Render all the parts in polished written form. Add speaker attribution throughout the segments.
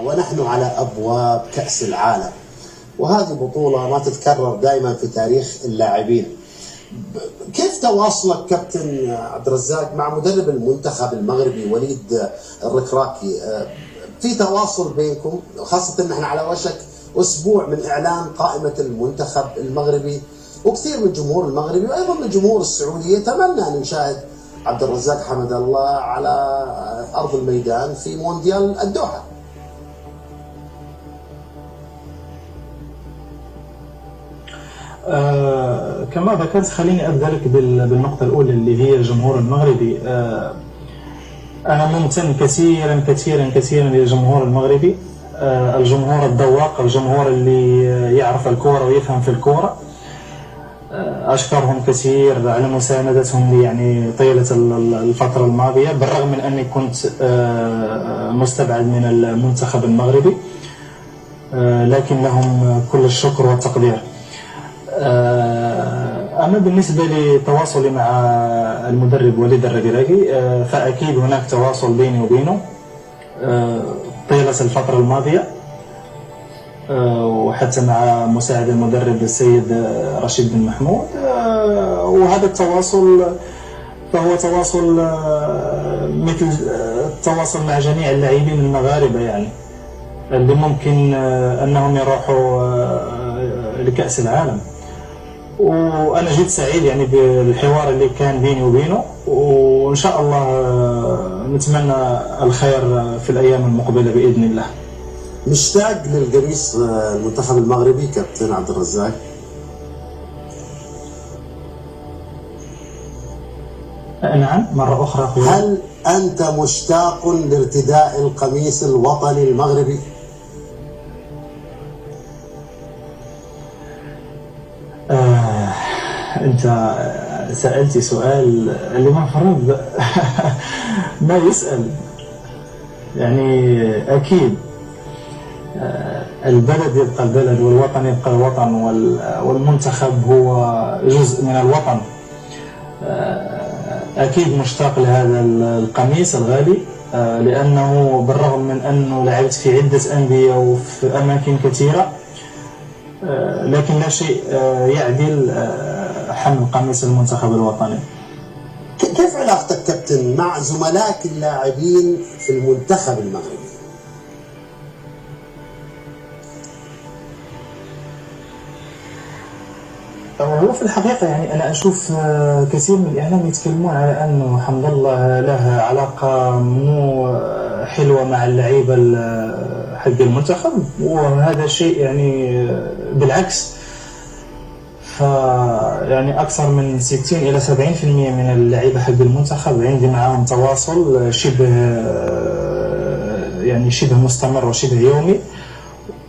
Speaker 1: ونحن على أبواب كأس العالم، وهذه بطولة ما تتكرر دائما في تاريخ اللاعبين. كيف تواصلك كابتن عبد الرزاق مع مدرب المنتخب المغربي وليد الركراكي؟ في تواصل بينكم، خاصة ان احنا على وشك اسبوع من اعلان قائمة المنتخب المغربي، وكثير من الجمهور المغربي وايضا من الجمهور السعودي يتمنى ان نشاهد عبد الرزاق حمد الله على ارض الميدان في مونديال الدوحة.
Speaker 2: كما ذكرت، خليني أبدأ لك بالنقطة الأولى اللي هي الجمهور المغربي. أنا ممتن كثيرا كثيرا كثيرا للجمهور المغربي، الجمهور الذواق، الجمهور اللي يعرف الكورة ويفهم في الكورة. أشكرهم كثير على مساندتهم لي يعني طيلة الفترة الماضية، بالرغم من أني كنت مستبعد من المنتخب المغربي، لكن لهم كل الشكر والتقدير. أما بالنسبة لتواصلي مع المدرب وليد الركراكي، فأكيد هناك تواصل بيني وبينه طيلة الفترة الماضية، وحتى مع مساعد المدرب السيد رشيد بن محمود. وهذا التواصل فهو تواصل مثل التواصل مع جميع اللاعبين المغاربة، يعني اللي ممكن أنهم يروحوا لكأس العالم. وأنا جد سعيد يعني بالحوار اللي كان بيني وبينه، وإن شاء الله نتمنى الخير في الأيام المقبلة بإذن الله.
Speaker 1: مشتاق للقميص المنتخب المغربي كابتن عبد الرزاق؟
Speaker 2: نعم، مرة أخرى أخوي.
Speaker 1: هل أنت مشتاق لارتداء القميص الوطني المغربي؟
Speaker 2: أنت سألتي سؤال اللي المفروض ما يسأل. يعني أكيد البلد يبقى البلد، والوطن يبقى الوطن، والمنتخب هو جزء من الوطن. أكيد مشتاق لهذا القميص الغالي، لأنه بالرغم من أنه لعبت في عدة أندية وفي أماكن كثيرة، لكن لا شيء يعدل حمل قميص المنتخب الوطني.
Speaker 1: كيف علاقتك كابتن مع زملائك اللاعبين في المنتخب المغربي؟
Speaker 2: هو في الحقيقة يعني أنا أشوف كثير من الإعلام يتكلمون على أنه حمد الله له علاقة مو حلوة مع اللعيبة حق المنتخب، وهذا شيء يعني بالعكس. يعني أكثر من 60 إلى 70% من اللعيبة حق المنتخب عندي معهم تواصل شبه مستمر وشبه يومي،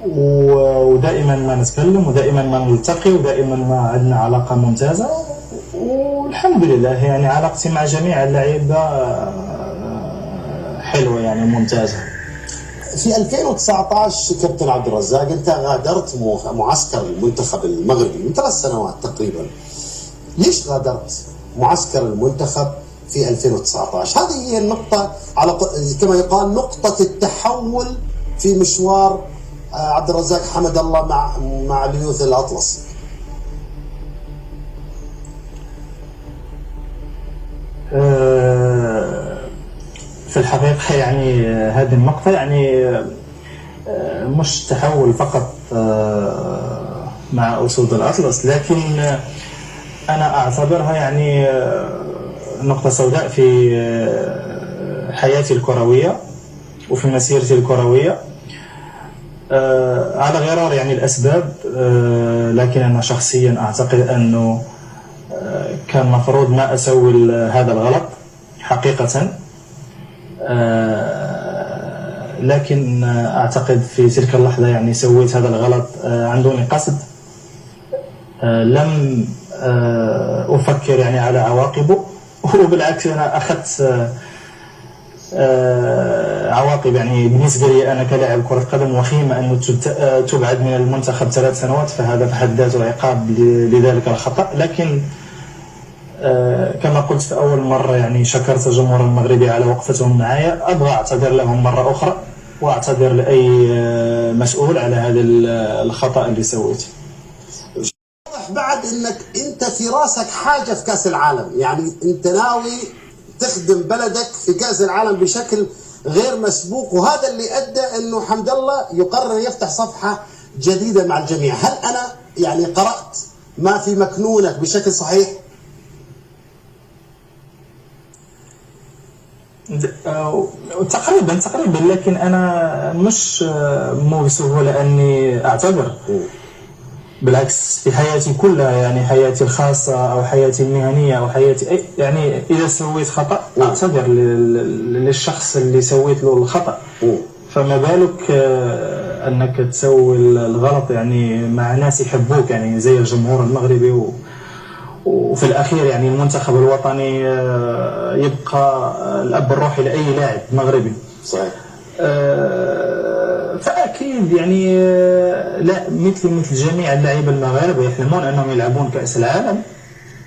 Speaker 2: ودائما ما نتكلم، ودائما ما نلتقي، ودائما ما عندنا علاقة ممتازة، والحمد لله. يعني علاقتي مع جميع اللعيبة حلوة يعني ممتازة.
Speaker 1: في 2019 كابتن عبد الرزاق انت غادرت معسكر المنتخب المغربي من 3 سنوات تقريبا. ليش غادرت معسكر المنتخب في 2019؟ هذه هي النقطة، على كما يقال نقطة التحول في مشوار عبد الرزاق حمد الله مع اليوث الأطلسي.
Speaker 2: في الحقيقة يعني هذه النقطة يعني مش تحول فقط مع أسود الأطلس، لكن أنا أعتبرها يعني نقطة سوداء في حياتي الكروية وفي مسيرتي الكروية، على غرار يعني الأسباب. لكن أنا شخصيا أعتقد أنه كان مفروض ما أسوي هذا الغلط حقيقة، لكن أعتقد في تلك اللحظة يعني سويت هذا الغلط عن دون قصد. لم أفكر يعني على عواقبه، وبالعكس أنا أخذت عواقب يعني بالنسبة لي أنا كلاعب كرة قدم وخيمة أنه تبعد من المنتخب 3 سنوات، فهذا بحد ذاته عقاب لذلك الخطأ. لكن كما قلت في أول مرة يعني شكرت الجمهور المغربي على وقفتهم معايا، أبغى أعتذر لهم مرة أخرى، واعتذر لاي مسؤول على هذا الخطا اللي سويته.
Speaker 1: واضح بعد انك انت في راسك حاجه في كاس العالم، يعني انت ناوي تخدم بلدك في كاس العالم بشكل غير مسبوق، وهذا اللي ادى انه حمد الله يقرر يفتح صفحه جديده مع الجميع. هل انا يعني قرات ما في مكنونك بشكل صحيح؟
Speaker 2: تقريبا، لكن انا مش مو بسهوله اني اعتذر. بالعكس، في حياتي كلها، يعني حياتي الخاصه او حياتي المهنيه او حياتي يعني اذا سويت خطا اعتذر للشخص اللي سويت له الخطا. فما بالك انك تسوي الغلط يعني مع ناس يحبوك، يعني زي الجمهور المغربي، وفي الأخير يعني المنتخب الوطني يبقى الأب الروحي لأي لاعب مغربي.
Speaker 1: صحيح.
Speaker 2: فأكيد يعني لا، مثل جميع اللاعبين المغاربة يحلمون أنهم يلعبون كأس العالم،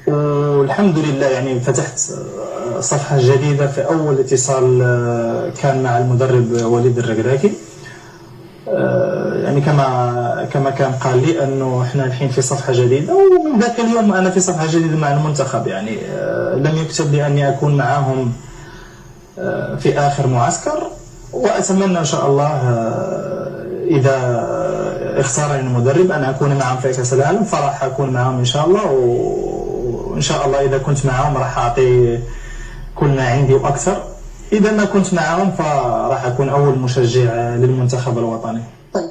Speaker 2: والحمد لله يعني فتحت صفحة جديدة. في أول اتصال كان مع المدرب وليد الركراكي، يعني كما كان قال لي انه احنا الحين في صفحه جديده، ومن ذاك اليوم انا في صفحه جديده مع المنتخب. يعني لم يكتب لي اني اكون معهم في اخر معسكر، واتمنى ان شاء الله اذا اختارني المدرب ان اكون معهم في كاس العالم، فراح اكون معهم ان شاء الله. وان شاء الله اذا كنت معهم راح اعطي كل ما عندي واكثر. إذا ما كنت معهم فراح أكون أول مشجع للمنتخب الوطني.
Speaker 1: طيب